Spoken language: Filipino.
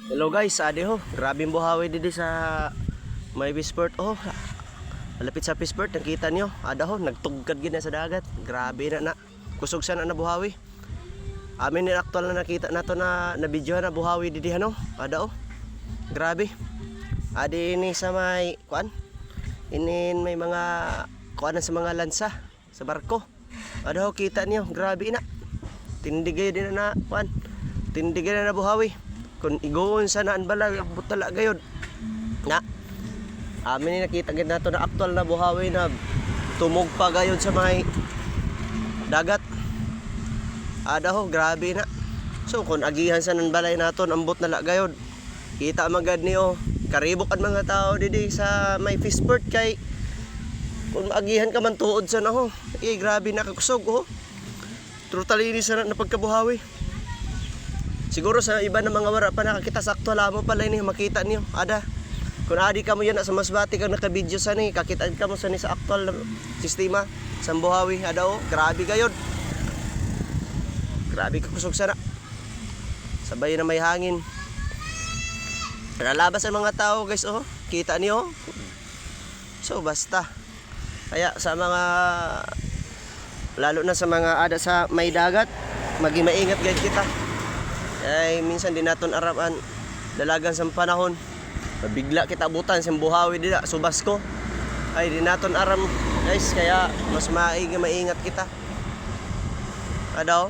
Hello guys, ade ho. Grabing buhawi didi sa may Bisport. Oh, malapit sa Bisport, nakita niyo. Ada ho, nagtugkad gid na sa dagat. Grabe na na. Kusog siya na buhawi. Amin ni aktual na nakita nato na video na buhawi didi ano. Ada oh. Grabe. Ade ini sa may kuan. Inin may mga kuanan sa mga lansa sa barko. Ada ho, kita niyo. Grabe na. Tindigay din na kuan. Tindigay na buhawi. Kung igoon sa naan bala butala gayod na amin ni nakita gid nato na aktual na buhawi na tumog pa gayod sa may dagat. Ada ho, grabe na. So kung agihan sa nan balay naton ambot na la gayod, kita magad niyo karibok ang mga tao didi sa may Bisport kay kung agihan ka man tuod sa na ho. Grabe na kakusog ho. Totally ni sa na pagkabuhawi. Siguro sa iba ng mga wara pa nakakita sakto lamang pala ini makita niyo. Ada. Kung adi ka mo yan sa Masbate kang naka-video sa ni, kakitaan ka mo sa ni sa aktual sistema sa buhawi. Ada oh, grabe gayod. Grabe ka kusog sana. Sabay na may hangin. Nalabas ang mga tao guys oh. Kita niyo. So basta. Kaya sa mga lalo na sa mga ada sa may dagat, maging maingat guys kita. Ay minsan din naton arapan dalagan sa panahon bigla kita abutan sa buhawi dida subas ko ay din naton aram guys, kaya mas maingat kita. Adaw